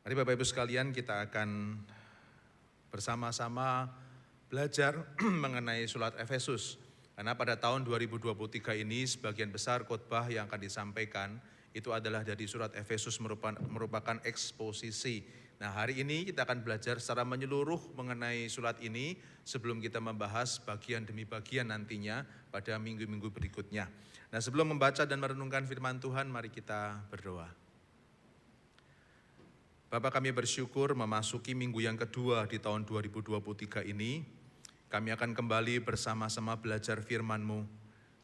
Mari Bapak Ibu sekalian, kita akan bersama-sama belajar mengenai surat Efesus. Karena pada tahun 2023 ini sebagian besar khotbah yang akan disampaikan itu adalah dari surat Efesus merupakan eksposisi. Nah, hari ini kita akan belajar secara menyeluruh mengenai surat ini sebelum kita membahas bagian demi bagian nantinya pada minggu-minggu berikutnya. Nah, sebelum membaca dan merenungkan firman Tuhan, mari kita berdoa. Bapak, kami bersyukur memasuki minggu yang kedua di tahun 2023 ini. Kami akan kembali bersama-sama belajar firman-Mu.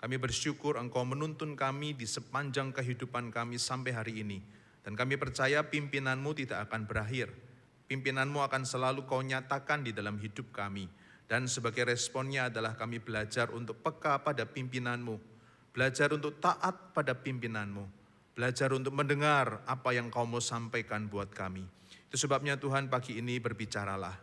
Kami bersyukur Engkau menuntun kami di sepanjang kehidupan kami sampai hari ini. Dan kami percaya pimpinan-Mu tidak akan berakhir. Pimpinan-Mu akan selalu Kau nyatakan di dalam hidup kami. Dan sebagai responnya adalah kami belajar untuk peka pada pimpinan-Mu. Belajar untuk taat pada pimpinan-Mu. Belajar untuk mendengar apa yang Kau mau sampaikan buat kami. Itu sebabnya Tuhan pagi ini berbicaralah.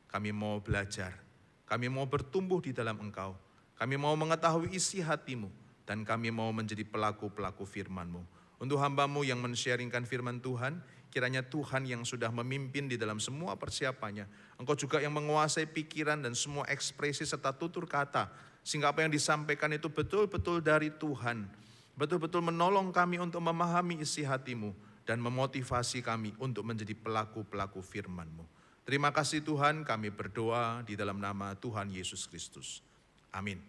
Kami mau belajar. Kami mau bertumbuh di dalam Engkau. Kami mau mengetahui isi hati-Mu. Dan kami mau menjadi pelaku-pelaku firman-Mu. Untuk hamba-Mu yang men-sharingkan firman Tuhan, kiranya Tuhan yang sudah memimpin di dalam semua persiapannya. Engkau juga yang menguasai pikiran dan semua ekspresi serta tutur kata. Sehingga apa yang disampaikan itu betul-betul dari Tuhan. Betul-betul menolong kami untuk memahami isi hati-Mu dan memotivasi kami untuk menjadi pelaku-pelaku firman-Mu. Terima kasih Tuhan, kami berdoa di dalam nama Tuhan Yesus Kristus. Amin.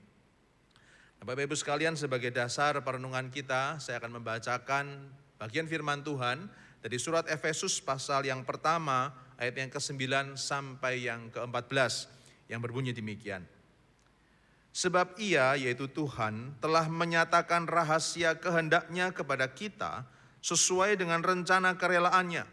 Bapak Ibu sekalian, sebagai dasar perenungan kita, saya akan membacakan bagian firman Tuhan dari surat Efesus pasal yang pertama, ayat yang ke-9 sampai yang ke-14, yang berbunyi demikian. Sebab Ia, yaitu Tuhan, telah menyatakan rahasia kehendaknya kepada kita sesuai dengan rencana kerelaannya,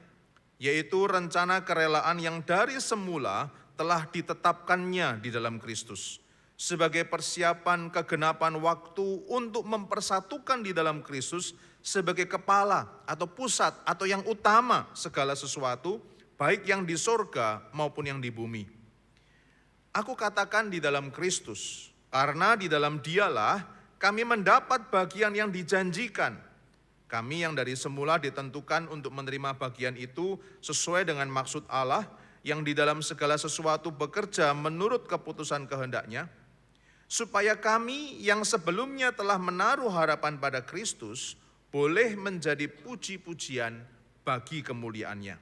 yaitu rencana kerelaan yang dari semula telah ditetapkannya di dalam Kristus, sebagai persiapan kegenapan waktu untuk mempersatukan di dalam Kristus sebagai kepala atau pusat atau yang utama segala sesuatu, baik yang di sorga maupun yang di bumi. Aku katakan di dalam Kristus, karena di dalam Dialah kami mendapat bagian yang dijanjikan. Kami yang dari semula ditentukan untuk menerima bagian itu sesuai dengan maksud Allah yang di dalam segala sesuatu bekerja menurut keputusan kehendaknya, supaya kami yang sebelumnya telah menaruh harapan pada Kristus boleh menjadi puji-pujian bagi kemuliaannya.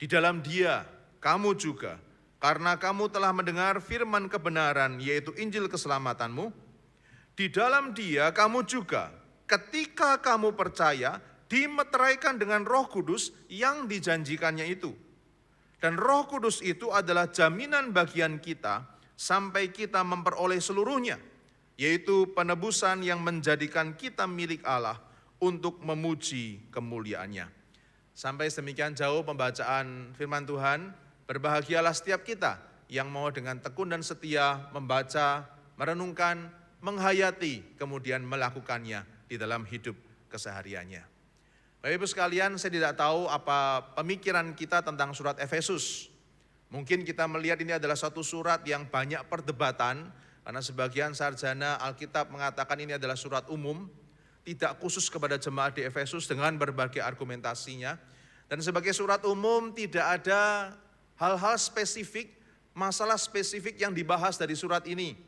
Di dalam Dia, kamu juga, karena kamu telah mendengar firman kebenaran, yaitu Injil keselamatanmu, di dalam Dia kamu juga, ketika kamu percaya, dimeteraikan dengan Roh Kudus yang dijanjikannya itu. Dan Roh Kudus itu adalah jaminan bagian kita sampai kita memperoleh seluruhnya, yaitu penebusan yang menjadikan kita milik Allah untuk memuji kemuliaannya. Sampai sedemikian jauh pembacaan firman Tuhan. Berbahagialah setiap kita yang mau dengan tekun dan setia membaca, merenungkan, menghayati, kemudian melakukannya di dalam hidup kesehariannya. Bapak Ibu sekalian, saya tidak tahu apa pemikiran kita tentang surat Efesus. Mungkin kita melihat ini adalah suatu surat yang banyak perdebatan, karena sebagian sarjana Alkitab mengatakan ini adalah surat umum, tidak khusus kepada jemaat di Efesus dengan berbagai argumentasinya. Dan sebagai surat umum tidak ada hal-hal spesifik, masalah spesifik yang dibahas dari surat ini.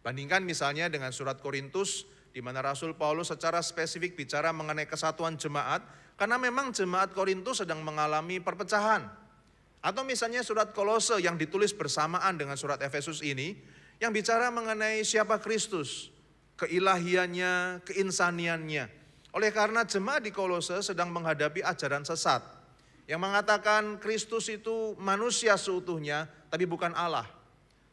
Bandingkan misalnya dengan surat Korintus, di mana Rasul Paulus secara spesifik bicara mengenai kesatuan jemaat, karena memang jemaat Korintus sedang mengalami perpecahan. Atau misalnya surat Kolose yang ditulis bersamaan dengan surat Efesus ini, yang bicara mengenai siapa Kristus, keilahiannya, keinsaniannya. Oleh karena jemaat di Kolose sedang menghadapi ajaran sesat, yang mengatakan Kristus itu manusia seutuhnya, tapi bukan Allah.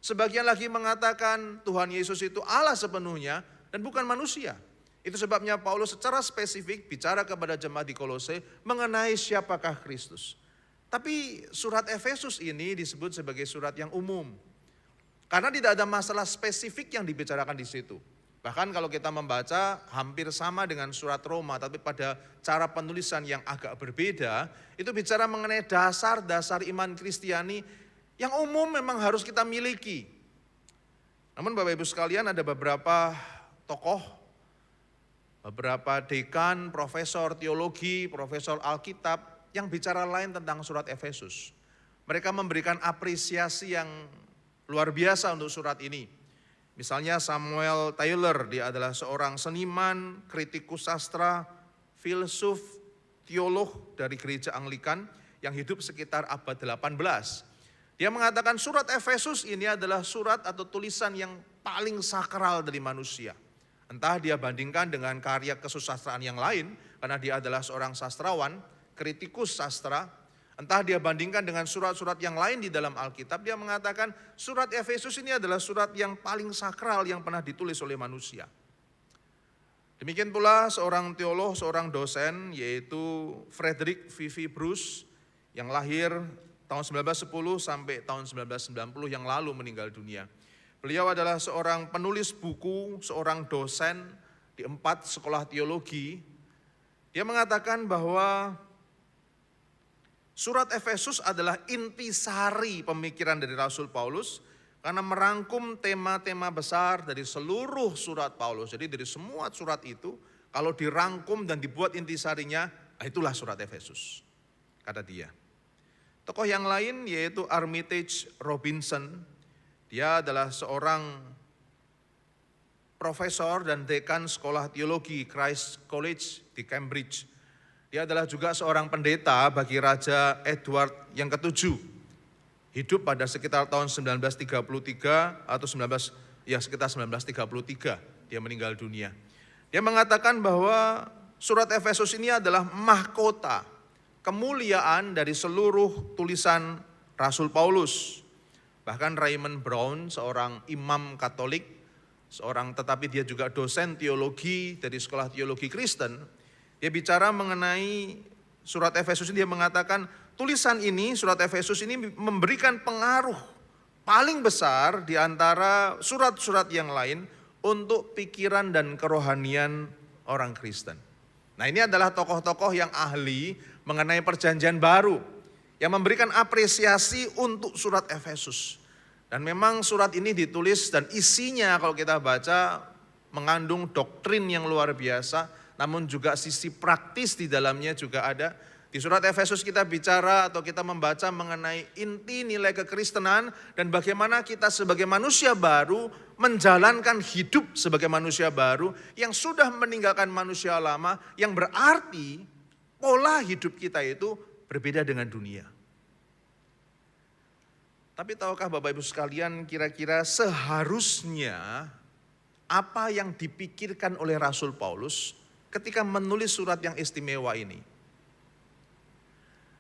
Sebagian lagi mengatakan Tuhan Yesus itu Allah sepenuhnya dan bukan manusia. Itu sebabnya Paulus secara spesifik bicara kepada jemaat di Kolose mengenai siapakah Kristus. Tapi surat Efesus ini disebut sebagai surat yang umum. Karena tidak ada masalah spesifik yang dibicarakan di situ. Bahkan kalau kita membaca hampir sama dengan surat Roma, tapi pada cara penulisan yang agak berbeda, itu bicara mengenai dasar-dasar iman Kristiani yang umum memang harus kita miliki. Namun Bapak Ibu sekalian, ada beberapa tokoh, beberapa dekan, profesor teologi, profesor Alkitab, yang bicara lain tentang surat Efesus. Mereka memberikan apresiasi yang luar biasa untuk surat ini. Misalnya Samuel Taylor, dia adalah seorang seniman, kritikus sastra, filsuf, teolog dari gereja Anglikan yang hidup sekitar abad 18. Dia mengatakan surat Efesus ini adalah surat atau tulisan yang paling sakral dari manusia. Entah dia bandingkan dengan karya kesusastraan yang lain, karena dia adalah seorang sastrawan, kritikus sastra. Entah dia bandingkan dengan surat-surat yang lain di dalam Alkitab, dia mengatakan surat Efesus ini adalah surat yang paling sakral yang pernah ditulis oleh manusia. Demikian pula seorang teolog, seorang dosen, yaitu Frederick V.V. Bruce, yang lahir tahun 1910 sampai tahun 1990 yang lalu meninggal dunia. Beliau adalah seorang penulis buku, seorang dosen di 4 sekolah teologi. Dia mengatakan bahwa surat Efesus adalah intisari pemikiran dari Rasul Paulus karena merangkum tema-tema besar dari seluruh surat Paulus. Jadi dari semua surat itu, kalau dirangkum dan dibuat intisarinya, itulah surat Efesus, kata dia. Tokoh yang lain yaitu Armitage Robinson. Dia adalah seorang profesor dan dekan sekolah teologi Christ College di Cambridge. Dia adalah juga seorang pendeta bagi Raja Edward yang ke-7. Hidup pada sekitar tahun 1933 atau sekitar 1933 dia meninggal dunia. Dia mengatakan bahwa surat Efesus ini adalah mahkota kemuliaan dari seluruh tulisan Rasul Paulus. Bahkan Raymond Brown, seorang imam Katolik, tetapi dia juga dosen teologi dari sekolah teologi Kristen, dia bicara mengenai surat Efesus ini, dia mengatakan tulisan ini, surat Efesus ini memberikan pengaruh paling besar di antara surat-surat yang lain untuk pikiran dan kerohanian orang Kristen. Nah, ini adalah tokoh-tokoh yang ahli mengenai perjanjian baru, yang memberikan apresiasi untuk surat Efesus. Dan memang surat ini ditulis dan isinya kalau kita baca mengandung doktrin yang luar biasa, namun juga sisi praktis di dalamnya juga ada. Di surat Efesus kita bicara atau kita membaca mengenai inti nilai kekristenan dan bagaimana kita sebagai manusia baru menjalankan hidup sebagai manusia baru yang sudah meninggalkan manusia lama, yang berarti pola hidup kita itu berbeda dengan dunia. Tapi tahukah Bapak Ibu sekalian, kira-kira seharusnya apa yang dipikirkan oleh Rasul Paulus ketika menulis surat yang istimewa ini?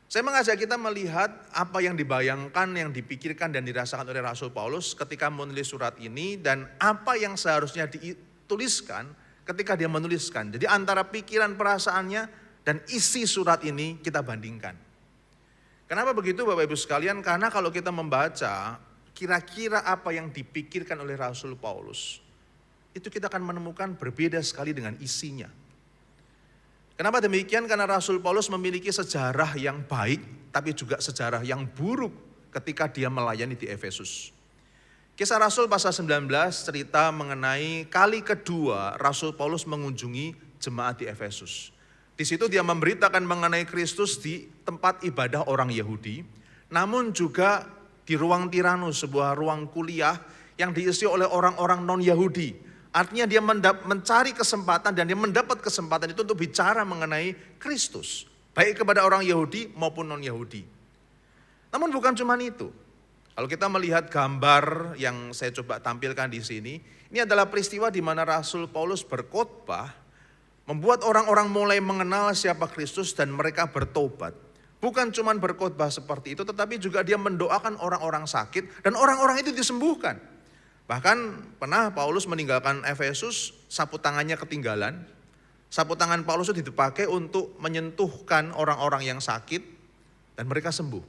Saya mengajak kita melihat apa yang dibayangkan, yang dipikirkan dan dirasakan oleh Rasul Paulus ketika menulis surat ini dan apa yang seharusnya dituliskan ketika dia menuliskan. Jadi antara pikiran perasaannya dan isi surat ini kita bandingkan. Kenapa begitu Bapak Ibu sekalian? Karena kalau kita membaca kira-kira apa yang dipikirkan oleh Rasul Paulus, itu kita akan menemukan berbeda sekali dengan isinya. Kenapa demikian? Karena Rasul Paulus memiliki sejarah yang baik, tapi juga sejarah yang buruk ketika dia melayani di Efesus. Kisah Rasul pasal 19 cerita mengenai kali kedua Rasul Paulus mengunjungi jemaat di Efesus. Di situ dia memberitakan mengenai Kristus di tempat ibadah orang Yahudi, namun juga di ruang Tiranus, sebuah ruang kuliah yang diisi oleh orang-orang non-Yahudi. Artinya dia mencari kesempatan dan dia mendapat kesempatan itu untuk bicara mengenai Kristus, baik kepada orang Yahudi maupun non-Yahudi. Namun bukan cuma itu. Kalau kita melihat gambar yang saya coba tampilkan di sini, ini adalah peristiwa di mana Rasul Paulus berkhotbah, membuat orang-orang mulai mengenal siapa Kristus dan mereka bertobat. Bukan cuma berkhotbah seperti itu, tetapi juga dia mendoakan orang-orang sakit dan orang-orang itu disembuhkan. Bahkan pernah Paulus meninggalkan Efesus, sapu tangannya ketinggalan. Sapu tangan Paulus itu dipakai untuk menyentuhkan orang-orang yang sakit dan mereka sembuh.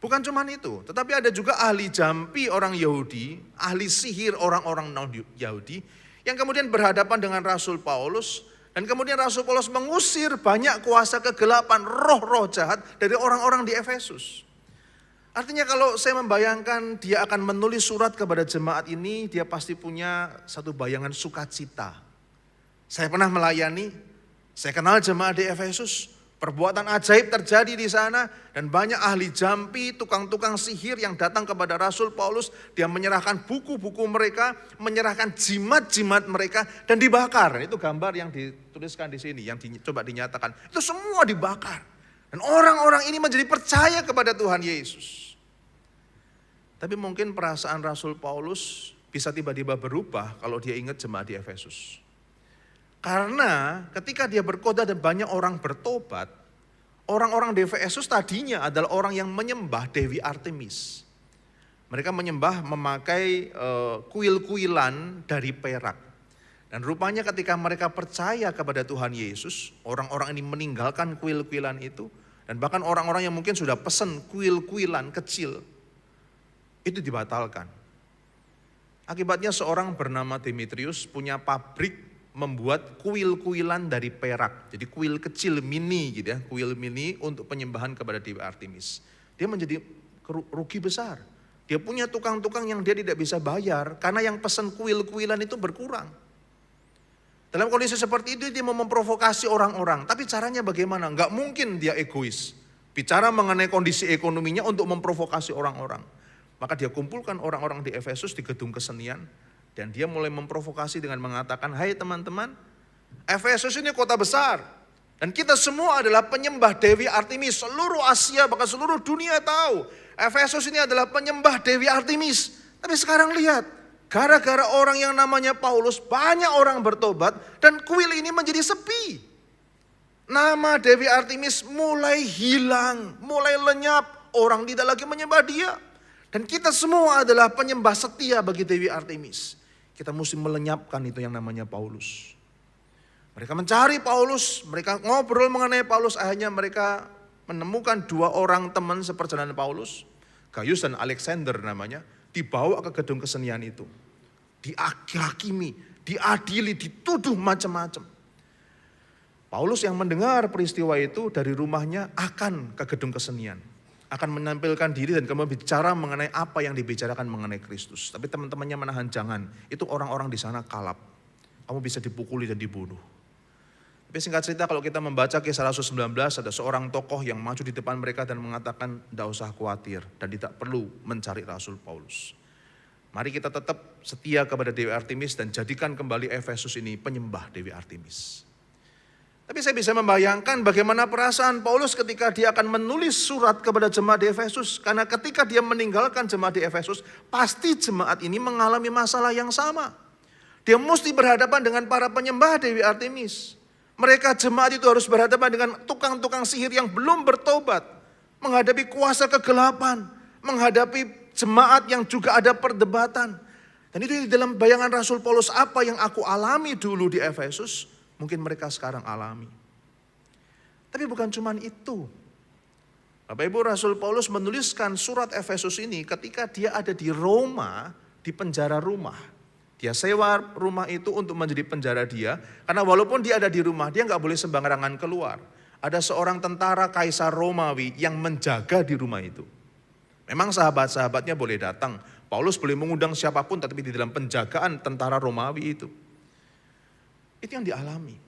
Bukan cuma itu, tetapi ada juga ahli jampi orang Yahudi, ahli sihir orang-orang non-Yahudi, yang kemudian berhadapan dengan Rasul Paulus, dan kemudian Rasul Paulus mengusir banyak kuasa kegelapan, roh-roh jahat dari orang-orang di Efesus. Artinya kalau saya membayangkan dia akan menulis surat kepada jemaat ini, dia pasti punya satu bayangan sukacita. Saya pernah melayani, saya kenal jemaat di Efesus, Perbuatan ajaib terjadi di sana dan banyak ahli jampi, tukang-tukang sihir yang datang kepada Rasul Paulus. Dia menyerahkan buku-buku mereka, menyerahkan jimat-jimat mereka dan dibakar. Itu gambar yang dituliskan di sini, yang coba dinyatakan. Itu semua dibakar. Dan orang-orang ini menjadi percaya kepada Tuhan Yesus. Tapi mungkin perasaan Rasul Paulus bisa tiba-tiba berubah kalau dia ingat jemaat di Efesus. Karena ketika dia berkhotbah dan banyak orang bertobat, orang-orang di Efesus tadinya adalah orang yang menyembah Dewi Artemis. Mereka menyembah memakai kuil-kuilan dari perak. Dan rupanya ketika mereka percaya kepada Tuhan Yesus, orang-orang ini meninggalkan kuil-kuilan itu. Dan bahkan orang-orang yang mungkin sudah pesan kuil-kuilan kecil, itu dibatalkan. Akibatnya seorang bernama Demetrius punya pabrik membuat kuil-kuilan dari perak. Jadi kuil kecil mini gitu ya, kuil mini untuk penyembahan kepada Dewi Artemis. Dia menjadi rugi besar. Dia punya tukang-tukang yang dia tidak bisa bayar karena yang pesan kuil-kuilan itu berkurang. Dalam kondisi seperti itu dia mau memprovokasi orang-orang. Tapi caranya bagaimana? Enggak mungkin dia egois. Bicara mengenai kondisi ekonominya untuk memprovokasi orang-orang. Maka dia kumpulkan orang-orang di Efesus di gedung kesenian. Dan dia mulai memprovokasi dengan mengatakan, hai teman-teman, Efesus ini kota besar. Dan kita semua adalah penyembah Dewi Artemis. Seluruh Asia, bahkan seluruh dunia tahu. Efesus ini adalah penyembah Dewi Artemis. Tapi sekarang lihat, gara-gara orang yang namanya Paulus, banyak orang bertobat. Dan kuil ini menjadi sepi. Nama Dewi Artemis mulai hilang, mulai lenyap. Orang tidak lagi menyembah dia. Dan kita semua adalah penyembah setia bagi Dewi Artemis. Kita mesti melenyapkan itu yang namanya Paulus. Mereka mencari Paulus, mereka ngobrol mengenai Paulus. Akhirnya mereka menemukan dua orang teman seperjalanan Paulus. Gaius dan Alexander namanya. Dibawa ke gedung kesenian itu. Dihakimi, diadili, dituduh macam-macam. Paulus yang mendengar peristiwa itu dari rumahnya akan ke gedung kesenian. Akan menampilkan diri dan kemudian bicara mengenai apa yang dibicarakan mengenai Kristus. Tapi teman-temannya menahan, jangan. Itu orang-orang di sana kalap. Kamu bisa dipukuli dan dibunuh. Tapi singkat cerita kalau kita membaca Kisah Rasul 19, ada seorang tokoh yang maju di depan mereka dan mengatakan, tidak usah khawatir dan tidak perlu mencari Rasul Paulus. Mari kita tetap setia kepada Dewi Artemis dan jadikan kembali Efesus ini penyembah Dewi Artemis. Tapi saya bisa membayangkan bagaimana perasaan Paulus ketika dia akan menulis surat kepada jemaat di Efesus. Karena ketika dia meninggalkan jemaat di Efesus, pasti jemaat ini mengalami masalah yang sama. Dia mesti berhadapan dengan para penyembah Dewi Artemis. Mereka jemaat itu harus berhadapan dengan tukang-tukang sihir yang belum bertobat. Menghadapi kuasa kegelapan. Menghadapi jemaat yang juga ada perdebatan. Dan itu di dalam bayangan Rasul Paulus, apa yang aku alami dulu di Efesus, mungkin mereka sekarang alami. Tapi bukan cuma itu. Bapak Ibu, Rasul Paulus menuliskan surat Efesus ini ketika dia ada di Roma, di penjara rumah. Dia sewa rumah itu untuk menjadi penjara dia. Karena walaupun dia ada di rumah, dia gak boleh sembarangan keluar. Ada seorang tentara Kaisar Romawi yang menjaga di rumah itu. Memang sahabat-sahabatnya boleh datang. Paulus boleh mengundang siapapun, tapi di dalam penjagaan tentara Romawi itu. Itu yang dialami.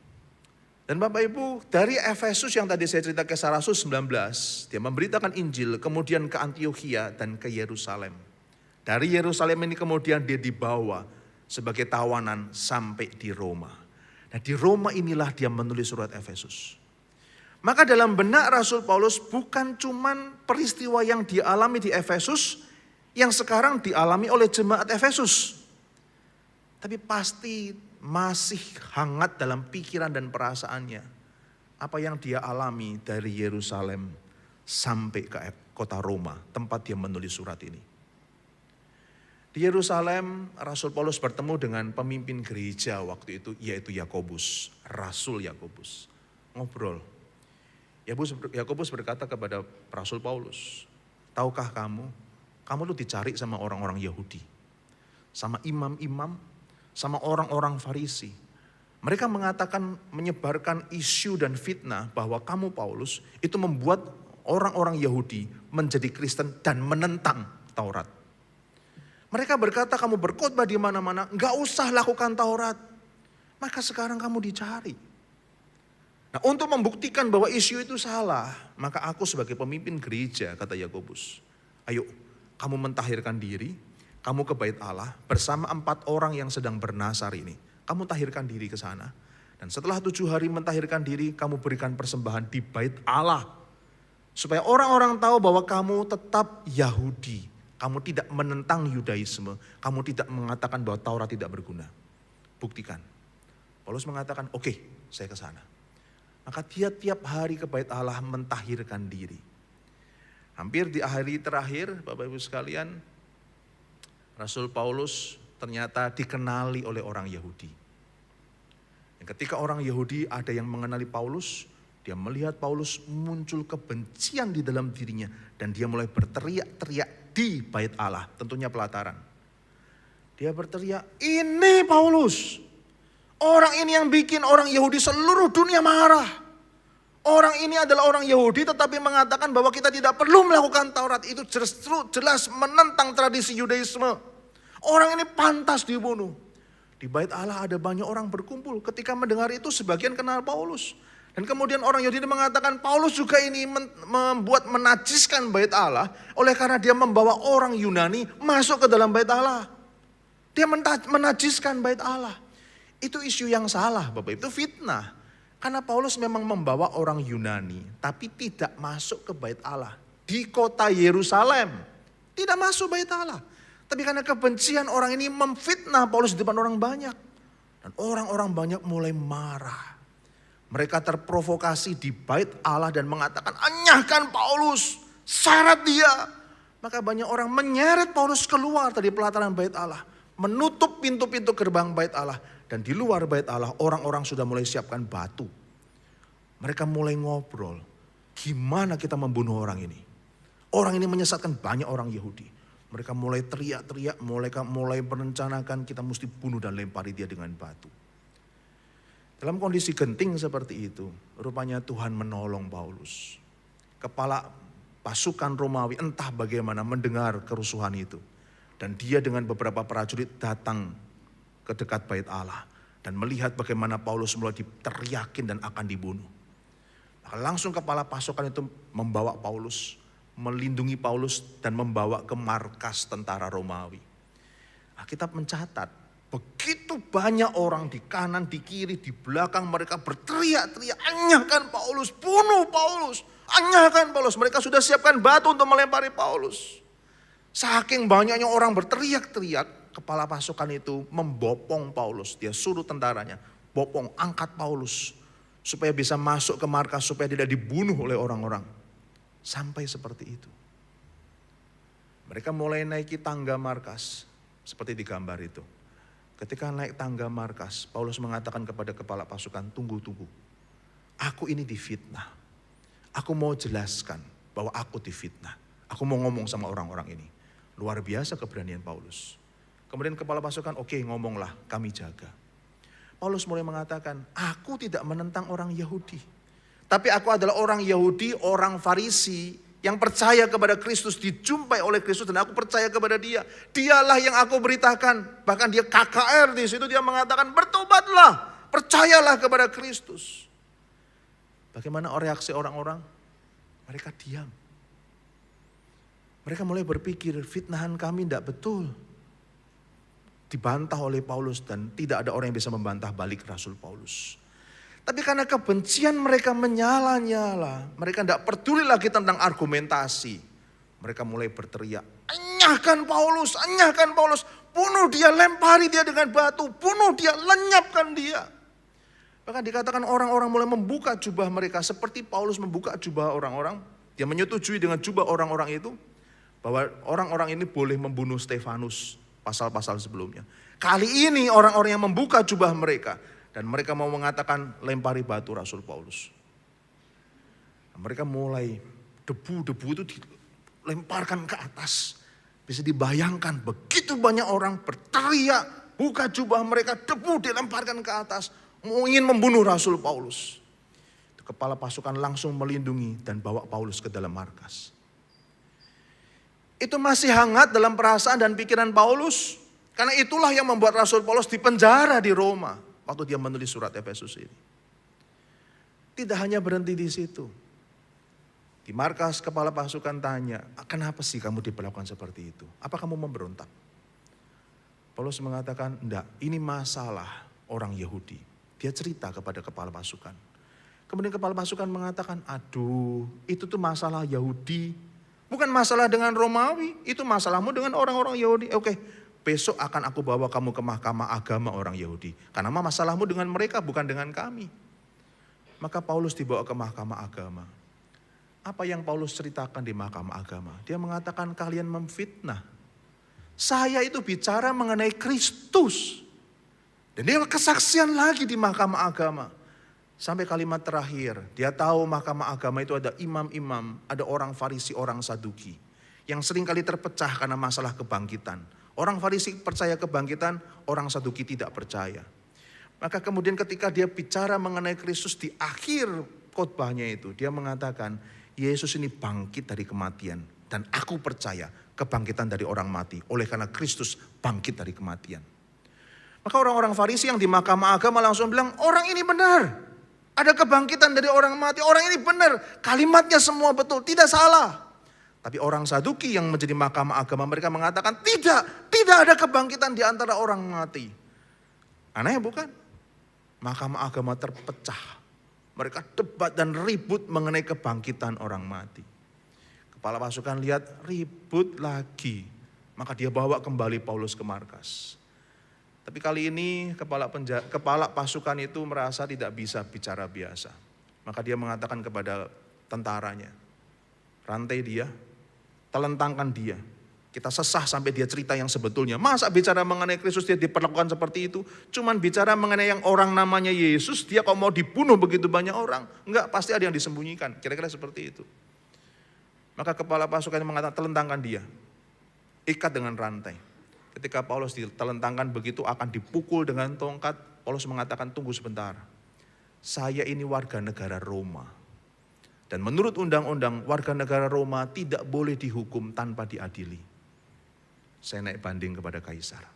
Dan Bapak Ibu, dari Efesus yang tadi saya cerita Kisah Rasul 19, dia memberitakan Injil, kemudian ke Antiokhia dan ke Yerusalem. Dari Yerusalem ini kemudian dia dibawa sebagai tawanan sampai di Roma. Nah di Roma inilah dia menulis surat Efesus. Maka dalam benak Rasul Paulus bukan cuman peristiwa yang dialami di Efesus, yang sekarang dialami oleh jemaat Efesus. Tapi pasti masih hangat dalam pikiran dan perasaannya. Apa yang dia alami dari Yerusalem sampai ke kota Roma, tempat dia menulis surat ini. Di Yerusalem, Rasul Paulus bertemu dengan pemimpin gereja waktu itu, yaitu Yakobus, Rasul Yakobus. Ngobrol. Yakobus berkata kepada Rasul Paulus, tahukah kamu tuh dicari sama orang-orang Yahudi. Sama imam-imam, sama orang-orang Farisi. Mereka mengatakan, menyebarkan isu dan fitnah bahwa kamu Paulus itu membuat orang-orang Yahudi menjadi Kristen dan menentang Taurat. Mereka berkata kamu berkhotbah di mana-mana, enggak usah lakukan Taurat. Maka sekarang kamu dicari. Nah, untuk membuktikan bahwa isu itu salah, maka aku sebagai pemimpin gereja, kata Yakobus, ayo kamu mentahirkan diri, kamu ke bait Allah bersama 4 orang yang sedang bernasar ini. Kamu tahirkan diri ke sana. Dan setelah 7 hari mentahirkan diri, kamu berikan persembahan di bait Allah. Supaya orang-orang tahu bahwa kamu tetap Yahudi. Kamu tidak menentang Yudaisme. Kamu tidak mengatakan bahwa Taurat tidak berguna. Buktikan. Paulus mengatakan, oke, saya ke sana. Maka dia tiap hari ke bait Allah mentahirkan diri. Hampir di hari terakhir, Bapak Ibu sekalian, Rasul Paulus ternyata dikenali oleh orang Yahudi. Dan ketika orang Yahudi ada yang mengenali Paulus, dia melihat Paulus muncul kebencian di dalam dirinya. Dan dia mulai berteriak-teriak di bait Allah, tentunya pelataran. Dia berteriak, ini Paulus. Orang ini yang bikin orang Yahudi seluruh dunia marah. Orang ini adalah orang Yahudi tetapi mengatakan bahwa kita tidak perlu melakukan Taurat. Itu justru jelas menentang tradisi Yudaisme. Orang ini pantas dibunuh. Di bait Allah ada banyak orang berkumpul. Ketika mendengar itu sebagian kenal Paulus. Dan kemudian orang Yahudi mengatakan Paulus juga ini membuat menajiskan bait Allah. Oleh karena dia membawa orang Yunani masuk ke dalam bait Allah. Dia menajiskan bait Allah. Itu isu yang salah Bapak, itu fitnah. Karena Paulus memang membawa orang Yunani, tapi tidak masuk ke bait Allah. Di kota Yerusalem, tidak masuk bait Allah. Tapi karena kebencian orang ini memfitnah Paulus di depan orang banyak. Dan orang-orang banyak mulai marah. Mereka terprovokasi di bait Allah dan mengatakan, enyahkan Paulus, syarat dia. Maka banyak orang menyeret Paulus keluar dari pelataran bait Allah. Menutup pintu-pintu gerbang bait Allah. Dan di luar bait Allah orang-orang sudah mulai siapkan batu. Mereka mulai ngobrol. Gimana kita membunuh orang ini? Orang ini menyesatkan banyak orang Yahudi. Mereka mulai teriak-teriak, mulai merencanakan kita mesti bunuh dan lempari dia dengan batu. Dalam kondisi genting seperti itu, rupanya Tuhan menolong Paulus. Kepala pasukan Romawi entah bagaimana mendengar kerusuhan itu. Dan dia dengan beberapa prajurit datang ke dekat bait Allah. Dan melihat bagaimana Paulus mulai diteriakin dan akan dibunuh. Maka langsung kepala pasukan itu membawa Paulus, melindungi Paulus dan membawa ke markas tentara Romawi. Alkitab mencatat, begitu banyak orang di kanan, di kiri, di belakang mereka berteriak-teriak, enyahkan Paulus, bunuh Paulus, enyahkan Paulus. Mereka sudah siapkan batu untuk melempari Paulus. Saking banyaknya orang berteriak-teriak, kepala pasukan itu membopong Paulus. Dia suruh tentaranya, bopong, angkat Paulus. Supaya bisa masuk ke markas, supaya tidak dibunuh oleh orang-orang. Sampai seperti itu. Mereka mulai naiki tangga markas, seperti di gambar itu. Ketika naik tangga markas, Paulus mengatakan kepada kepala pasukan, tunggu. Aku ini difitnah. Aku mau jelaskan bahwa aku difitnah. Aku mau ngomong sama orang-orang ini. Luar biasa keberanian Paulus. Kemudian kepala pasukan, oke, ngomonglah, kami jaga. Paulus mulai mengatakan, aku tidak menentang orang Yahudi. Tapi aku adalah orang Yahudi, orang Farisi yang percaya kepada Kristus, dijumpai oleh Kristus dan aku percaya kepada dia. Dialah yang aku beritakan. Bahkan dia KKR di situ dia mengatakan, bertobatlah, percayalah kepada Kristus. Bagaimana reaksi orang-orang? Mereka diam. Mereka mulai berpikir, fitnahan kami tidak betul. Dibantah oleh Paulus dan tidak ada orang yang bisa membantah balik Rasul Paulus. Tapi karena kebencian mereka menyala-nyala, mereka tidak peduli lagi tentang argumentasi. Mereka mulai berteriak, enyahkan Paulus, bunuh dia, lempari dia dengan batu, bunuh dia, lenyapkan dia. Bahkan dikatakan orang-orang mulai membuka jubah mereka seperti Paulus membuka jubah orang-orang. Dia menyetujui dengan jubah orang-orang itu bahwa orang-orang ini boleh membunuh Stefanus pasal-pasal sebelumnya. Kali ini orang-orang yang membuka jubah mereka dan mereka mau mengatakan lempari batu Rasul Paulus. Mereka mulai debu-debu itu dilemparkan ke atas. Bisa dibayangkan begitu banyak orang berteriak, buka jubah mereka, debu dilemparkan ke atas, mau ingin membunuh Rasul Paulus. Kepala pasukan langsung melindungi dan bawa Paulus ke dalam markas. Itu masih hangat dalam perasaan dan pikiran Paulus. Karena itulah yang membuat Rasul Paulus dipenjara di Roma waktu dia menulis surat Efesus ini. Tidak hanya berhenti di situ. Di markas kepala pasukan tanya, kenapa sih kamu diperlakukan seperti itu? Apa kamu memberontak? Paulus mengatakan, enggak, ini masalah orang Yahudi. Dia cerita kepada kepala pasukan. Kemudian kepala pasukan mengatakan, aduh itu tuh masalah Yahudi. Bukan masalah dengan Romawi, itu masalahmu dengan orang-orang Yahudi. Oke, besok akan aku bawa kamu ke mahkamah agama orang Yahudi. Karena masalahmu dengan mereka bukan dengan kami. Maka Paulus dibawa ke mahkamah agama. Apa yang Paulus ceritakan di mahkamah agama? Dia mengatakan kalian memfitnah. Saya itu bicara mengenai Kristus. Dan dia kesaksian lagi di mahkamah agama. Sampai kalimat terakhir, dia tahu mahkamah agama itu ada imam-imam, ada orang Farisi, orang Saduki. Yang sering kali terpecah karena masalah kebangkitan. Orang Farisi percaya kebangkitan, orang Saduki tidak percaya. Maka kemudian ketika dia bicara mengenai Kristus di akhir khotbahnya itu, dia mengatakan, Yesus ini bangkit dari kematian. Dan aku percaya kebangkitan dari orang mati. Oleh karena Kristus bangkit dari kematian. Maka orang-orang Farisi yang di mahkamah agama langsung bilang, orang ini benar. Ada kebangkitan dari orang mati. Orang ini benar. Kalimatnya semua betul. Tidak salah. Tapi orang Saduki yang menjadi mahkamah agama mereka mengatakan, tidak ada kebangkitan di antara orang mati. Aneh bukan? Mahkamah agama terpecah. Mereka debat dan ribut mengenai kebangkitan orang mati. Kepala pasukan lihat ribut lagi. Maka dia bawa kembali Paulus ke markas. Tapi kali ini kepala pasukan itu merasa tidak bisa bicara biasa. Maka dia mengatakan kepada tentaranya, rantai dia, telentangkan dia. Kita sesah sampai dia cerita yang sebetulnya. Masa bicara mengenai Kristus dia diperlakukan seperti itu? Cuman bicara mengenai yang orang namanya Yesus, dia kok mau dibunuh begitu banyak orang? Enggak, pasti ada yang disembunyikan. Kira-kira seperti itu. Maka kepala pasukan mengatakan, telentangkan dia. Ikat dengan rantai. Ketika Paulus ditelentangkan begitu akan dipukul dengan tongkat. Paulus mengatakan, tunggu sebentar. Saya ini warga negara Roma. Dan menurut undang-undang warga negara Roma tidak boleh dihukum tanpa diadili. Saya naik banding kepada Kaisar.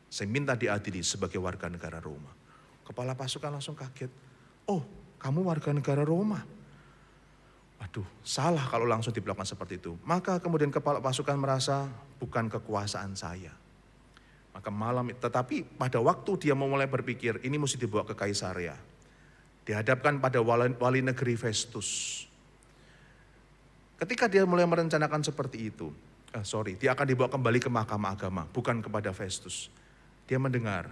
Saya minta diadili sebagai warga negara Roma. Kepala pasukan langsung kaget. Oh, kamu warga negara Roma? Waduh, salah kalau langsung diperlakukan seperti itu. Maka kemudian kepala pasukan merasa bukan kekuasaan saya. Maka tetapi pada waktu dia mulai berpikir, ini mesti dibawa ke Kaisaria. Dihadapkan pada wali negeri Festus. Ketika dia mulai merencanakan seperti itu, dia akan dibawa kembali ke mahkamah agama, bukan kepada Festus. Dia mendengar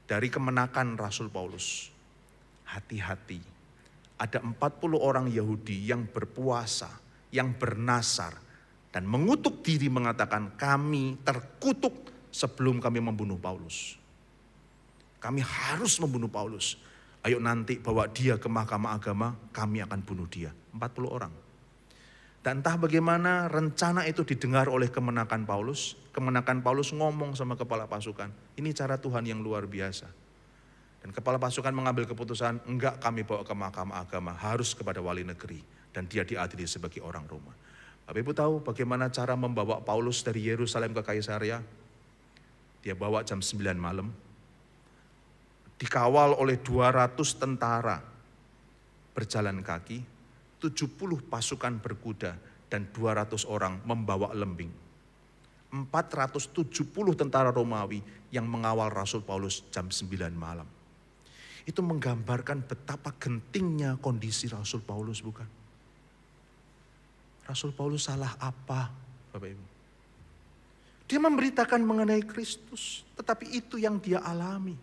dari kemenakan Rasul Paulus, hati-hati, ada 40 orang Yahudi yang berpuasa, yang bernasar, dan mengutuk diri mengatakan, kami terkutuk sebelum kami membunuh Paulus. Kami harus membunuh Paulus. Ayo nanti bawa dia ke mahkamah agama, kami akan bunuh dia. 40 orang. Dan entah bagaimana rencana itu didengar oleh kemenakan Paulus. Kemenakan Paulus ngomong sama kepala pasukan. Ini cara Tuhan yang luar biasa. Dan kepala pasukan mengambil keputusan, enggak kami bawa ke mahkamah agama, harus kepada wali negeri. Dan dia diadili sebagai orang Roma. Bapak Ibu tahu bagaimana cara membawa Paulus dari Yerusalem ke Kaisaria? Dia bawa jam 9 malam. Dikawal oleh 200 tentara berjalan kaki. 70 pasukan berkuda dan 200 orang membawa lembing. 470 tentara Romawi yang mengawal Rasul Paulus jam 9 malam. Itu menggambarkan betapa gentingnya kondisi Rasul Paulus, bukan? Rasul Paulus salah apa, Bapak Ibu? Dia memberitakan mengenai Kristus, tetapi itu yang dia alami.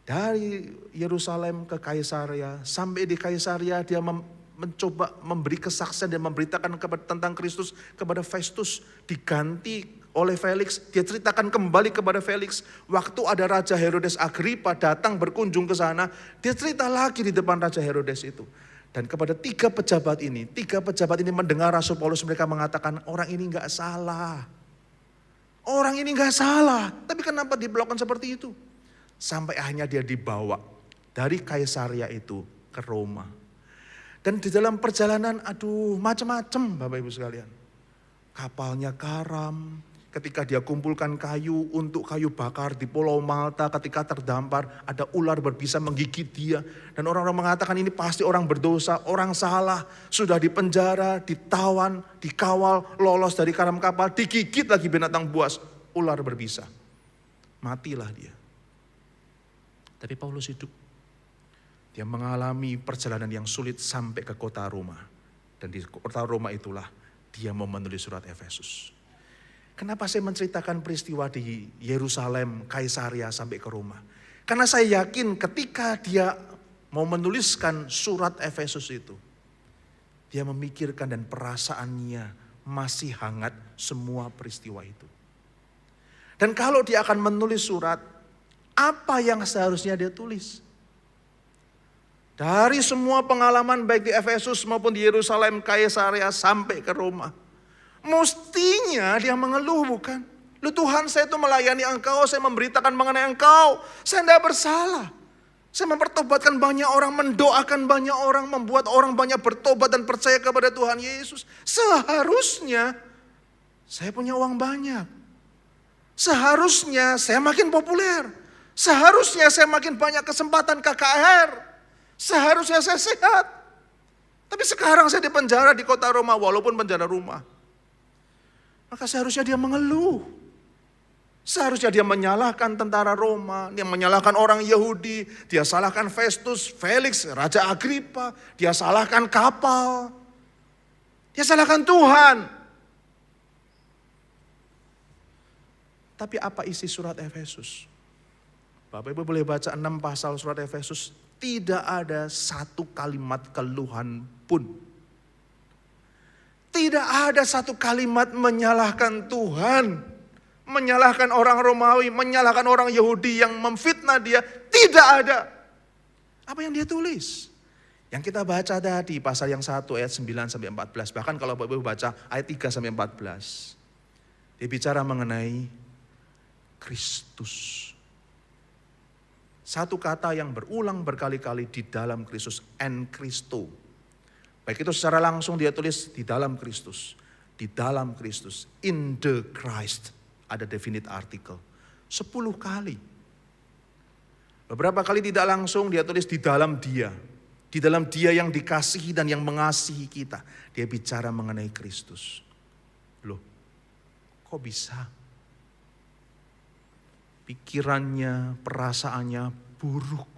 Dari Yerusalem ke Kaisaria, sampai di Kaisaria dia mencoba memberi kesaksian dan memberitakan tentang Kristus kepada Festus, diganti oleh Felix. Dia ceritakan kembali kepada Felix, waktu ada Raja Herodes Agripa datang berkunjung ke sana, dia cerita lagi di depan Raja Herodes itu. Dan kepada tiga pejabat ini mendengar Rasul Paulus, mereka mengatakan, orang ini enggak salah. Orang ini enggak salah, tapi kenapa diperlakukan seperti itu? Sampai akhirnya dia dibawa dari Kaisaria itu ke Roma. Dan di dalam perjalanan, macam-macam Bapak Ibu sekalian. Kapalnya karam, Ketika dia kumpulkan kayu untuk kayu bakar di Pulau Malta, ketika terdampar ada ular berbisa menggigit dia. Dan orang-orang mengatakan ini pasti orang berdosa, orang salah. Sudah dipenjara, ditawan, dikawal, lolos dari karam kapal, digigit lagi binatang buas, ular berbisa. Matilah dia. Tapi Paulus hidup. Dia mengalami perjalanan yang sulit sampai ke kota Roma. Dan di kota Roma itulah dia mau menulis surat Efesus. Kenapa saya menceritakan peristiwa di Yerusalem, Kaisaria sampai ke Roma? Karena saya yakin ketika dia mau menuliskan surat Efesus itu, dia memikirkan dan perasaannya masih hangat semua peristiwa itu. Dan kalau dia akan menulis surat, apa yang seharusnya dia tulis? Dari semua pengalaman baik di Efesus maupun di Yerusalem, Kaisaria sampai ke Roma. Mestinya dia mengeluh, bukan? Lu Tuhan, saya itu melayani engkau, saya memberitakan mengenai engkau. Saya tidak bersalah. Saya mempertobatkan banyak orang, mendoakan banyak orang, membuat orang banyak bertobat dan percaya kepada Tuhan Yesus. Seharusnya saya punya uang banyak. Seharusnya saya makin populer. Seharusnya saya makin banyak kesempatan KKR. Seharusnya saya sehat. Tapi sekarang saya di penjara di kota Roma, walaupun penjara rumah. Maka seharusnya dia mengeluh. Seharusnya dia menyalahkan tentara Roma, dia menyalahkan orang Yahudi, dia salahkan Festus, Felix, Raja Agripa, dia salahkan kapal, dia salahkan Tuhan. Tapi apa isi surat Efesus? Bapak Ibu boleh baca 6 pasal surat Efesus, tidak ada satu kalimat keluhan pun. Tidak ada satu kalimat menyalahkan Tuhan, menyalahkan orang Romawi, menyalahkan orang Yahudi yang memfitnah dia. Tidak ada. Apa yang dia tulis? Yang kita baca tadi pasal yang 1 ayat 9-14. Bahkan kalau Bapak Ibu baca ayat 3-14. Dia bicara mengenai Kristus. Satu kata yang berulang berkali-kali di dalam Kristus, en Christo. Baik itu secara langsung dia tulis di dalam Kristus. Di dalam Kristus. In the Christ. Ada definite article. 10 kali. Beberapa kali tidak langsung dia tulis di dalam dia. Di dalam dia yang dikasihi dan yang mengasihi kita. Dia bicara mengenai Kristus. Loh, kok bisa? Pikirannya, perasaannya buruk.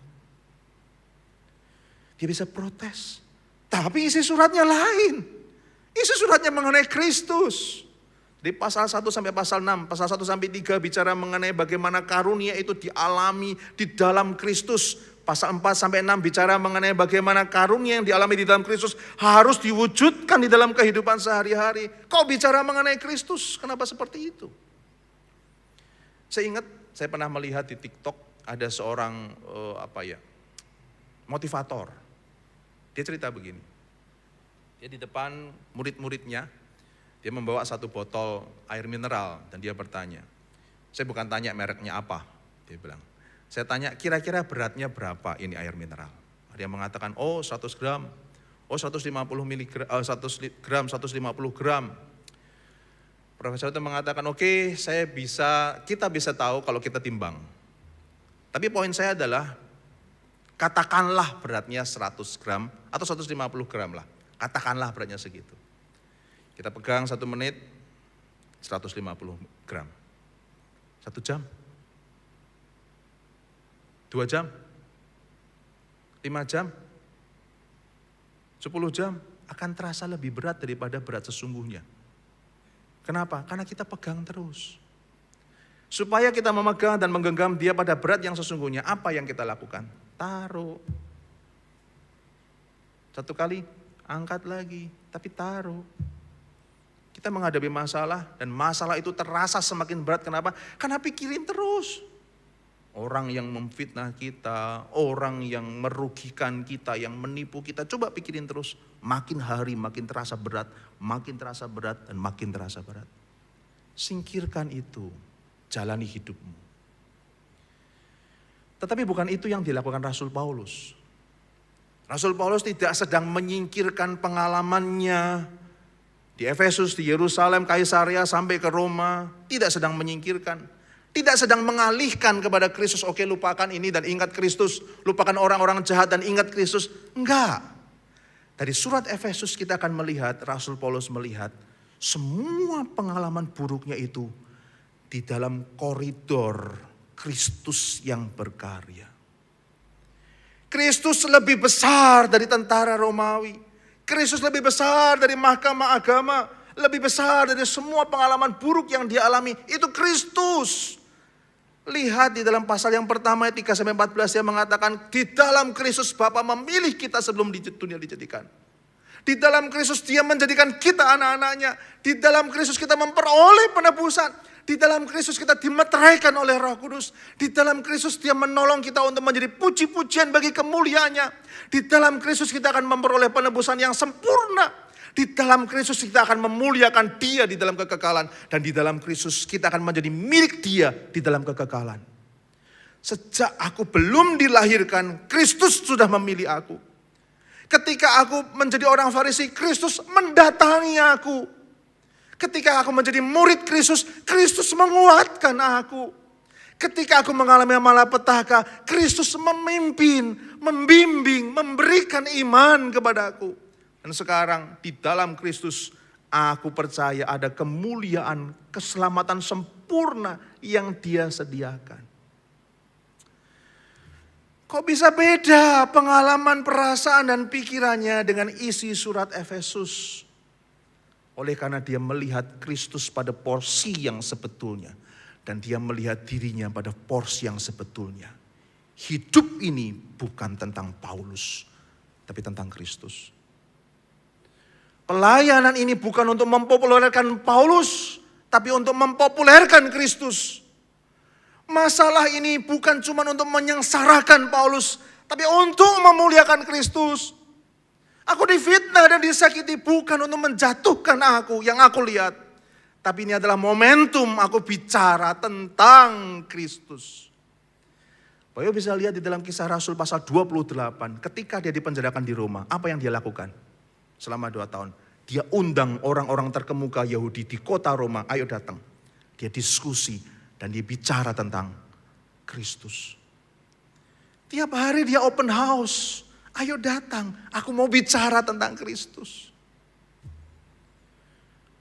Dia bisa protes. Tapi isi suratnya lain. Isi suratnya mengenai Kristus. Di pasal 1 sampai pasal 6, pasal 1 sampai 3 bicara mengenai bagaimana karunia itu dialami di dalam Kristus. Pasal 4 sampai 6 bicara mengenai bagaimana karunia yang dialami di dalam Kristus harus diwujudkan di dalam kehidupan sehari-hari. Kau bicara mengenai Kristus, kenapa seperti itu? Saya ingat, saya pernah melihat di TikTok ada seorang motivator. Dia cerita begini, dia di depan murid-muridnya, dia membawa satu botol air mineral dan dia bertanya, saya bukan tanya mereknya apa, dia bilang, saya tanya kira-kira beratnya berapa ini air mineral. Dia mengatakan, 100 gram, 150 miligram, 100 gram, 150 gram. Profesor itu mengatakan, oke, kita bisa tahu kalau kita timbang. Tapi poin saya adalah, katakanlah beratnya 100 gram atau 150 gram lah. Katakanlah beratnya segitu. Kita pegang 1 menit, 150 gram. 1 jam. 2 jam. 5 jam. 10 jam. Akan terasa lebih berat daripada berat sesungguhnya. Kenapa? Karena kita pegang terus. Supaya kita memegang dan menggenggam dia pada berat yang sesungguhnya, apa yang kita lakukan? Taruh. 1 kali, angkat lagi, tapi taruh. Kita menghadapi masalah dan masalah itu terasa semakin berat. Kenapa? Karena pikirin terus. Orang yang memfitnah kita, orang yang merugikan kita, yang menipu kita. Coba pikirin terus, makin hari makin terasa berat, makin terasa berat dan makin terasa berat. Singkirkan itu, jalani hidupmu. Tetapi bukan itu yang dilakukan Rasul Paulus. Rasul Paulus tidak sedang menyingkirkan pengalamannya Di Efesus, di Yerusalem, Kaisarea sampai ke Roma, tidak sedang menyingkirkan. Tidak sedang mengalihkan kepada Kristus, oke lupakan ini dan ingat Kristus. Lupakan orang-orang jahat dan ingat Kristus. Enggak. Dari surat Efesus kita akan melihat, Rasul Paulus melihat semua pengalaman buruknya itu di dalam koridor Kristus yang berkarya. Kristus lebih besar dari tentara Romawi. Kristus lebih besar dari mahkamah agama. Lebih besar dari semua pengalaman buruk yang dia alami. Itu Kristus. Lihat di dalam pasal yang pertama ayat 3-14 dia mengatakan, di dalam Kristus Bapa memilih kita sebelum dunia dijadikan. Di dalam Kristus dia menjadikan kita anak-anaknya. Di dalam Kristus kita memperoleh penebusan. Di dalam Kristus kita dimeteraikan oleh Roh Kudus. Di dalam Kristus dia menolong kita untuk menjadi puji-pujian bagi kemuliaannya. Di dalam Kristus kita akan memperoleh penebusan yang sempurna. Di dalam Kristus kita akan memuliakan dia di dalam kekekalan. Dan di dalam Kristus kita akan menjadi milik dia di dalam kekekalan. Sejak aku belum dilahirkan, Kristus sudah memilih aku. Ketika aku menjadi orang Farisi, Kristus mendatangi aku. Ketika aku menjadi murid Kristus, Kristus menguatkan aku. Ketika aku mengalami malapetaka, Kristus memimpin, membimbing, memberikan iman kepadaku. Dan sekarang di dalam Kristus aku percaya ada kemuliaan, keselamatan sempurna yang dia sediakan. Kok bisa beda pengalaman, perasaan dan pikirannya dengan isi surat Efesus? Oleh karena dia melihat Kristus pada porsi yang sebetulnya. Dan dia melihat dirinya pada porsi yang sebetulnya. Hidup ini bukan tentang Paulus, tapi tentang Kristus. Pelayanan ini bukan untuk mempopulerkan Paulus, tapi untuk mempopulerkan Kristus. Masalah ini bukan cuma untuk menyengsarakan Paulus, tapi untuk memuliakan Kristus. Aku difitnah dan disakiti bukan untuk menjatuhkan aku yang aku lihat. Tapi ini adalah momentum aku bicara tentang Kristus. Bapak bisa lihat di dalam Kisah Rasul pasal 28. Ketika dia dipenjarakan di Roma, apa yang dia lakukan? Selama 2 tahun. Dia undang orang-orang terkemuka Yahudi di kota Roma. Ayo datang. Dia diskusi dan dia bicara tentang Kristus. Tiap hari dia open house. Ayo datang. Aku mau bicara tentang Kristus.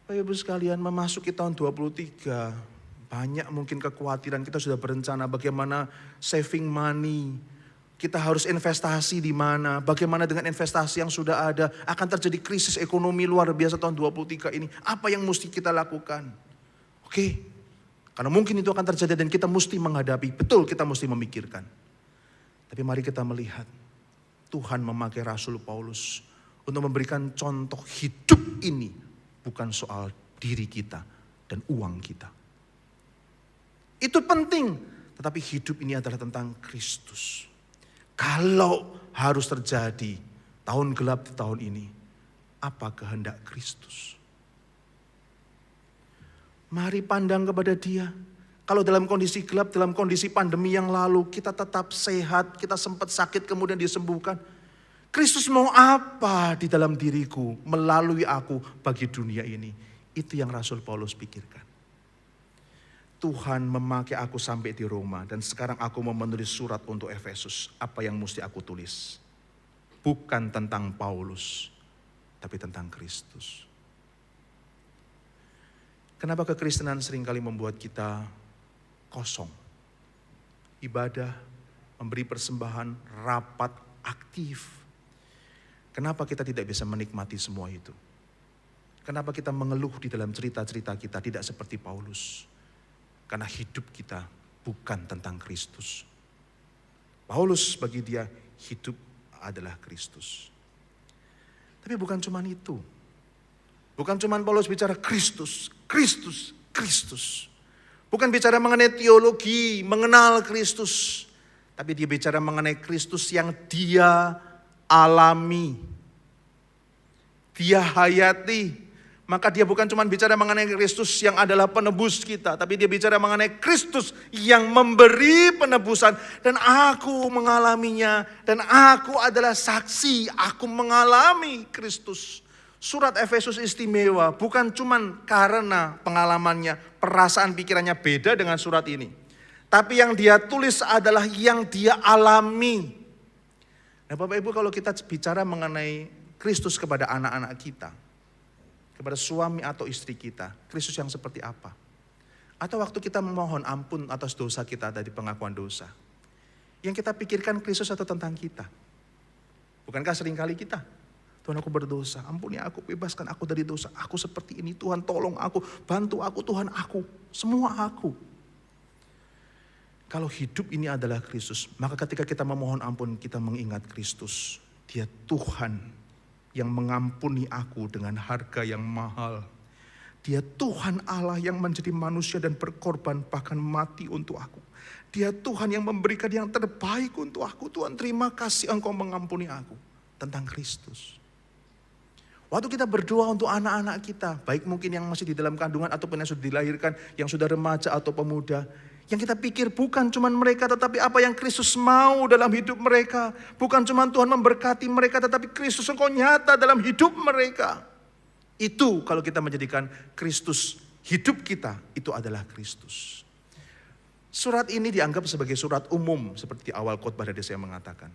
Bapak Ibu sekalian, memasuki tahun 23. Banyak mungkin kekhawatiran. Kita sudah berencana bagaimana saving money. Kita harus investasi di mana, bagaimana dengan investasi yang sudah ada. Akan terjadi krisis ekonomi luar biasa tahun 23 ini. Apa yang mesti kita lakukan? Oke, karena mungkin itu akan terjadi dan kita mesti menghadapi. Betul, kita mesti memikirkan. Tapi mari kita melihat. Tuhan memakai Rasul Paulus untuk memberikan contoh hidup ini. Bukan soal diri kita dan uang kita. Itu penting, tetapi hidup ini adalah tentang Kristus. Kalau harus terjadi tahun gelap di tahun ini, apa kehendak Kristus? Mari pandang kepada Dia. Kalau dalam kondisi gelap, dalam kondisi pandemi yang lalu, kita tetap sehat, kita sempat sakit kemudian disembuhkan. Kristus mau apa di dalam diriku, melalui aku bagi dunia ini? Itu yang Rasul Paulus pikirkan. Tuhan memakai aku sampai di Roma dan sekarang aku mau menulis surat untuk Efesus. Apa yang mesti aku tulis? Bukan tentang Paulus, tapi tentang Kristus. Kenapa kekristenan seringkali membuat kita kosong? Ibadah, memberi persembahan, rapat, aktif. Kenapa kita tidak bisa menikmati semua itu? Kenapa kita mengeluh di dalam cerita-cerita kita tidak seperti Paulus? Karena hidup kita bukan tentang Kristus. Paulus bagi dia hidup adalah Kristus. Tapi bukan cuma itu. Bukan cuma Paulus bicara Kristus, Kristus, Kristus. Bukan bicara mengenai teologi, mengenal Kristus. Tapi dia bicara mengenai Kristus yang dia alami. Dia hayati. Maka dia bukan cuma bicara mengenai Kristus yang adalah penebus kita. Tapi dia bicara mengenai Kristus yang memberi penebusan. Dan aku mengalaminya. Dan aku adalah saksi. Aku mengalami Kristus. Surat Efesus istimewa bukan cuman karena pengalamannya, perasaan pikirannya beda dengan surat ini. Tapi yang dia tulis adalah yang dia alami. Nah Bapak Ibu, kalau kita bicara mengenai Kristus kepada anak-anak kita, kepada suami atau istri kita, Kristus yang seperti apa? Atau waktu kita memohon ampun atas dosa kita dari pengakuan dosa, yang kita pikirkan Kristus atau tentang kita? Bukankah seringkali kita, Tuhan aku berdosa, ampuni aku, bebaskan aku dari dosa, aku seperti ini, Tuhan tolong aku, bantu aku, Tuhan aku, semua aku. Kalau hidup ini adalah Kristus, maka ketika kita memohon ampun, kita mengingat Kristus. Dia Tuhan yang mengampuni aku dengan harga yang mahal. Dia Tuhan Allah yang menjadi manusia dan berkorban bahkan mati untuk aku. Dia Tuhan yang memberikan yang terbaik untuk aku. Tuhan terima kasih Engkau mengampuni aku. Tentang Kristus. Waktu kita berdoa untuk anak-anak kita, baik mungkin yang masih di dalam kandungan ataupun yang sudah dilahirkan, yang sudah remaja atau pemuda. Yang kita pikir bukan cuma mereka, tetapi apa yang Kristus mau dalam hidup mereka. Bukan cuma Tuhan memberkati mereka, tetapi Kristus Engkau nyata dalam hidup mereka. Itu kalau kita menjadikan Kristus hidup kita, itu adalah Kristus. Surat ini dianggap sebagai surat umum, seperti di awal khotbah tadi saya mengatakan.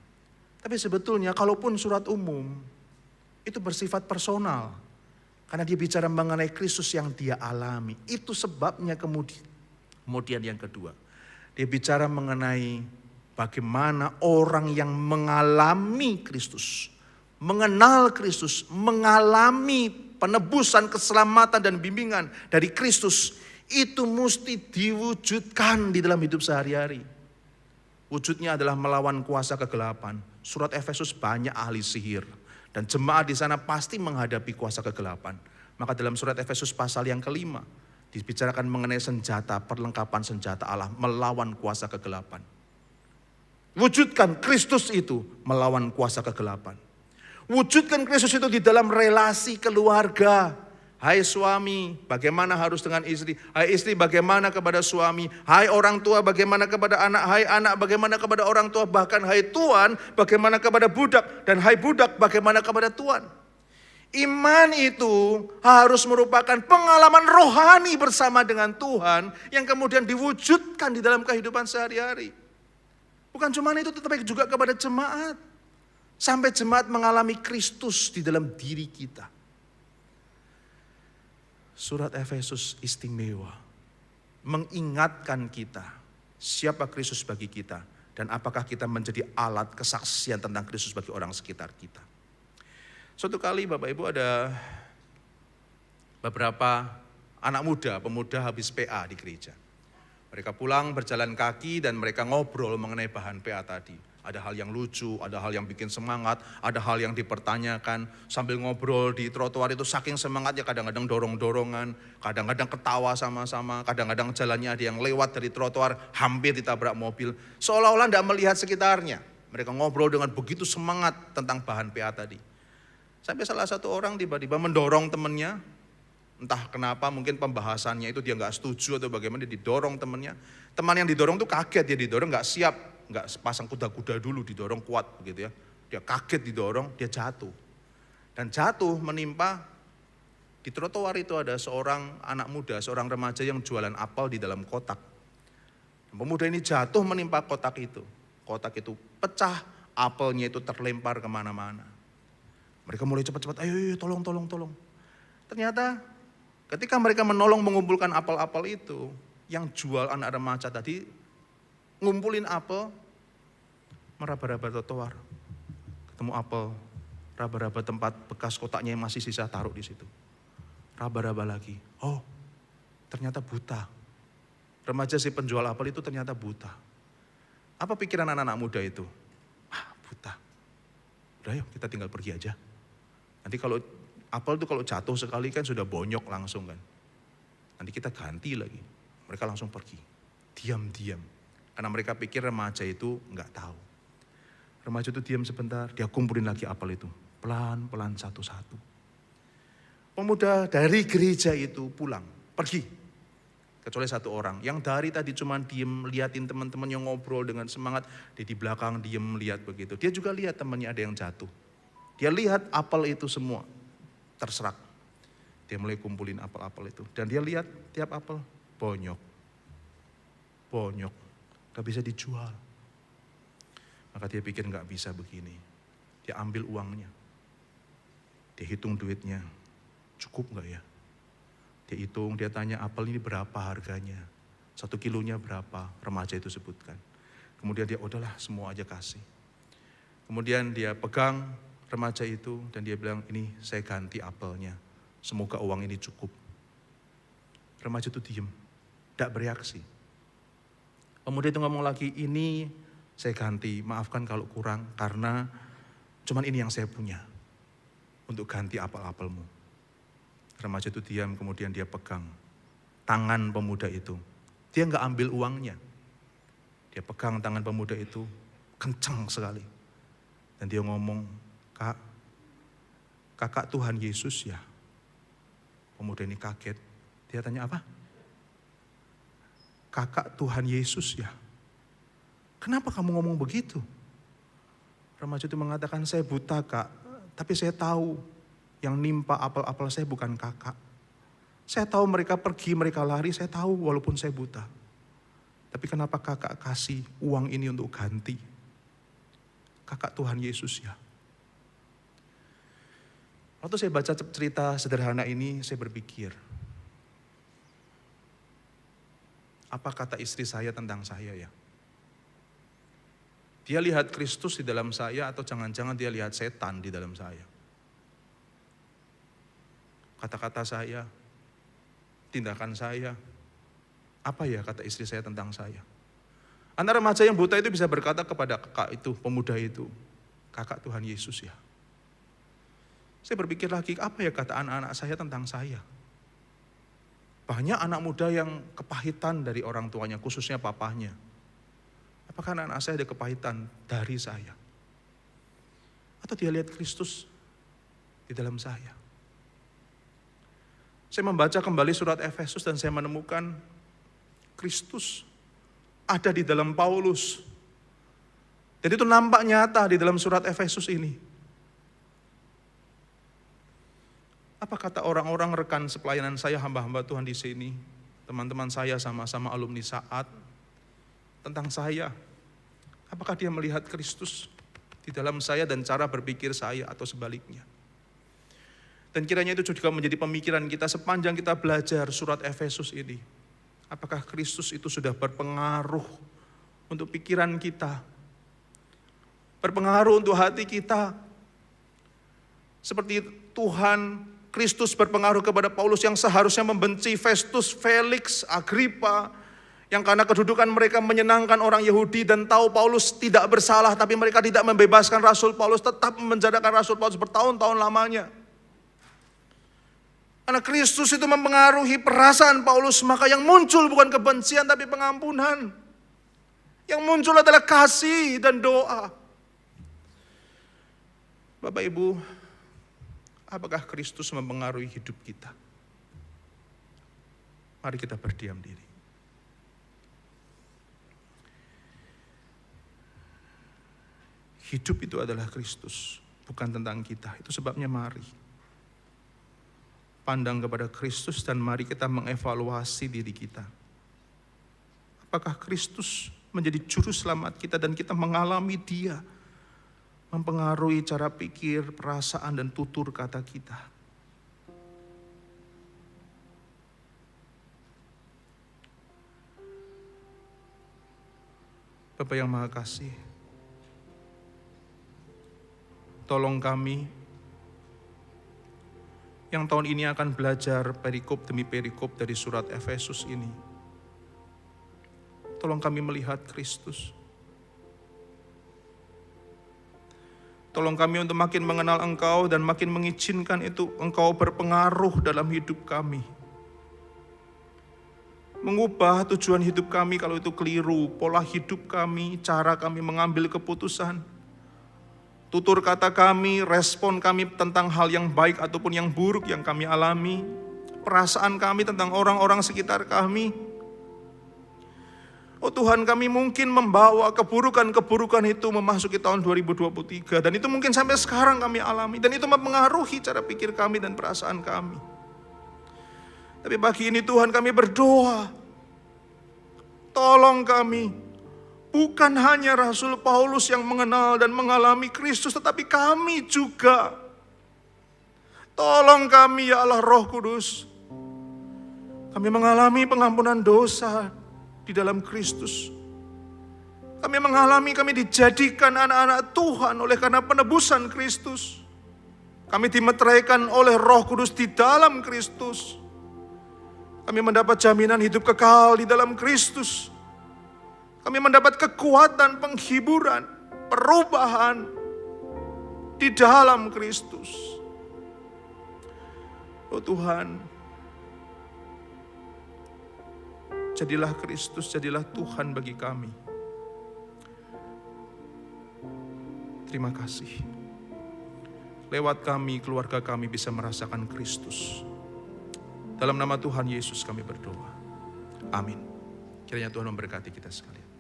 Tapi sebetulnya kalaupun surat umum, itu bersifat personal. Karena dia bicara mengenai Kristus yang dia alami. Itu sebabnya kemudian yang kedua. Dia bicara mengenai bagaimana orang yang mengalami Kristus, mengenal Kristus, mengalami penebusan, keselamatan dan bimbingan dari Kristus. Itu mesti diwujudkan di dalam hidup sehari-hari. Wujudnya adalah melawan kuasa kegelapan. Surat Efesus banyak ahli sihir. Dan jemaat di sana pasti menghadapi kuasa kegelapan. Maka dalam surat Efesus pasal yang kelima, dibicarakan mengenai senjata, perlengkapan senjata Allah melawan kuasa kegelapan. Wujudkan Kristus itu melawan kuasa kegelapan. Wujudkan Kristus itu di dalam relasi keluarga. Hai suami, bagaimana harus dengan istri? Hai istri, bagaimana kepada suami? Hai orang tua, bagaimana kepada anak? Hai anak, bagaimana kepada orang tua? Bahkan hai tuan, bagaimana kepada budak? Dan hai budak, bagaimana kepada tuan? Iman itu harus merupakan pengalaman rohani bersama dengan Tuhan yang kemudian diwujudkan di dalam kehidupan sehari-hari. Bukan cuma itu, tetapi juga kepada jemaat. Sampai jemaat mengalami Kristus di dalam diri kita. Surat Efesus istimewa, mengingatkan kita siapa Kristus bagi kita dan apakah kita menjadi alat kesaksian tentang Kristus bagi orang sekitar kita. Suatu kali Bapak Ibu ada beberapa anak muda, pemuda habis PA di gereja. Mereka pulang berjalan kaki dan mereka ngobrol mengenai bahan PA tadi. Ada hal yang lucu, ada hal yang bikin semangat, ada hal yang dipertanyakan. Sambil ngobrol di trotoar itu saking semangatnya kadang-kadang dorong-dorongan, kadang-kadang ketawa sama-sama, kadang-kadang jalannya ada yang lewat dari trotoar hampir ditabrak mobil. Seolah-olah tidak melihat sekitarnya. Mereka ngobrol dengan begitu semangat tentang bahan PA tadi. Sampai salah satu orang tiba-tiba mendorong temannya, entah kenapa mungkin pembahasannya itu dia nggak setuju atau bagaimana dia didorong temannya. Teman yang didorong tuh kaget, dia didorong nggak siap. Enggak pasang kuda-kuda dulu, didorong kuat begitu ya. Dia kaget didorong, dia jatuh. Dan jatuh menimpa di trotoar itu ada seorang anak muda, seorang remaja yang jualan apel di dalam kotak. Pemuda ini jatuh menimpa kotak itu. Kotak itu pecah, apelnya itu terlempar kemana-mana. Mereka mulai cepat-cepat, ayo tolong. Ternyata ketika mereka menolong mengumpulkan apel-apel itu, yang jual anak remaja tadi ngumpulin apel, meraba-raba trotoar, ketemu apel, raba-raba tempat bekas kotaknya yang masih sisa taruh di situ, raba-raba lagi. Oh, ternyata buta. Remaja si penjual apel itu ternyata buta. Apa pikiran anak-anak muda itu? Buta. Udah yuk kita tinggal pergi aja. Nanti kalau apel itu kalau jatuh sekali kan sudah bonyok langsung kan. Nanti kita ganti lagi. Mereka langsung pergi. Diam-diam. Karena mereka pikir remaja itu enggak tahu. Remaja itu diam sebentar, dia kumpulin lagi apel itu. Pelan-pelan satu-satu. Pemuda dari gereja itu pulang, pergi. Kecuali satu orang, yang dari tadi cuma diem liatin teman-teman yang ngobrol dengan semangat. Dia di belakang diem lihat begitu. Dia juga lihat temannya ada yang jatuh. Dia lihat apel itu semua. terserak. Dia mulai kumpulin apel-apel itu. Dan dia lihat tiap apel, bonyok. Gak bisa dijual. Maka dia pikir gak bisa begini. Dia ambil uangnya. Dia hitung duitnya. Cukup gak ya? Dia hitung, dia tanya apel ini berapa harganya. 1 kilonya berapa, remaja itu sebutkan. Kemudian dia, udahlah semua aja kasih. Kemudian dia pegang remaja itu dan dia bilang, ini saya ganti apelnya. Semoga uang ini cukup. Remaja itu diem, tidak bereaksi. Kemudian itu ngomong lagi, ini saya ganti, maafkan kalau kurang karena cuman ini yang saya punya untuk ganti apel-apelmu. Remaja itu diam, kemudian dia pegang tangan pemuda itu. Dia nggak ambil uangnya. Dia pegang tangan pemuda itu, kencang sekali. Dan dia ngomong, kakak Tuhan Yesus ya? Pemuda ini kaget. Dia tanya apa? Kakak Tuhan Yesus ya? Kenapa kamu ngomong begitu? Remaja itu mengatakan, saya buta kak, tapi saya tahu yang nimpa apel-apel saya bukan kakak. Saya tahu mereka pergi, mereka lari, saya tahu walaupun saya buta. Tapi kenapa kakak kasih uang ini untuk ganti? Kakak Tuhan Yesus ya? Waktu saya baca cerita sederhana ini, saya berpikir, apa kata istri saya tentang saya ya? Dia lihat Kristus di dalam saya atau jangan-jangan dia lihat setan di dalam saya? Kata-kata saya, tindakan saya, apa ya kata istri saya tentang saya? Anak remaja yang buta itu bisa berkata kepada kakak itu, pemuda itu, kakak Tuhan Yesus ya. Saya berpikir lagi, apa ya kata anak-anak saya tentang saya? Banyak anak muda yang kepahitan dari orang tuanya, khususnya papahnya. Apakah anak-anak saya ada kepahitan dari saya? Atau dia lihat Kristus di dalam saya? Saya membaca kembali surat Efesus dan saya menemukan Kristus ada di dalam Paulus. Dan itu nampak nyata di dalam surat Efesus ini. Apa kata orang-orang rekan sepelayanan saya, hamba-hamba Tuhan di sini, teman-teman saya sama-sama alumni Saat, tentang saya? Apakah dia melihat Kristus di dalam saya dan cara berpikir saya atau sebaliknya? Dan kiranya itu juga menjadi pemikiran kita sepanjang kita belajar surat Efesus ini. Apakah Kristus itu sudah berpengaruh untuk pikiran kita? Berpengaruh untuk hati kita? Seperti Tuhan Kristus berpengaruh kepada Paulus yang seharusnya membenci Festus, Felix, Agrippa, yang karena kedudukan mereka menyenangkan orang Yahudi dan tahu Paulus tidak bersalah, tapi mereka tidak membebaskan Rasul Paulus, tetap memenjarakan Rasul Paulus bertahun-tahun lamanya. Karena Kristus itu mempengaruhi perasaan Paulus, maka yang muncul bukan kebencian tapi pengampunan. Yang muncul adalah kasih dan doa. Bapak Ibu, apakah Kristus mempengaruhi hidup kita? Mari kita berdiam diri. Hidup itu adalah Kristus, bukan tentang kita. Itu sebabnya mari pandang kepada Kristus dan mari kita mengevaluasi diri kita. Apakah Kristus menjadi juru selamat kita dan kita mengalami Dia mempengaruhi cara pikir, perasaan, dan tutur kata kita. Bapa yang Maha Kasih, tolong kami yang tahun ini akan belajar perikop demi perikop dari surat Efesus ini. Tolong kami melihat Kristus. Tolong kami untuk makin mengenal Engkau dan makin mengizinkan itu Engkau berpengaruh dalam hidup kami. Mengubah tujuan hidup kami kalau itu keliru, pola hidup kami, cara kami mengambil keputusan, tutur kata kami, respon kami tentang hal yang baik ataupun yang buruk yang kami alami, perasaan kami tentang orang-orang sekitar kami. Oh Tuhan, kami mungkin membawa keburukan-keburukan itu memasuki tahun 2023. Dan itu mungkin sampai sekarang kami alami. Dan itu mempengaruhi cara pikir kami dan perasaan kami. Tapi pagi ini Tuhan, kami berdoa. Tolong kami. Bukan hanya Rasul Paulus yang mengenal dan mengalami Kristus, tetapi kami juga. Tolong kami ya Allah Roh Kudus. Kami mengalami pengampunan dosa di dalam Kristus. Kami mengalami, kami dijadikan anak-anak Tuhan oleh karena penebusan Kristus. Kami dimeteraikan oleh Roh Kudus di dalam Kristus. Kami mendapat jaminan hidup kekal di dalam Kristus. Kami mendapat kekuatan, penghiburan, perubahan di dalam Kristus. Oh Tuhan, jadilah Kristus, jadilah Tuhan bagi kami. Terima kasih. Lewat kami, keluarga kami bisa merasakan Kristus. Dalam nama Tuhan Yesus kami berdoa. Amin. Kiranya Tuhan memberkati kita sekalian.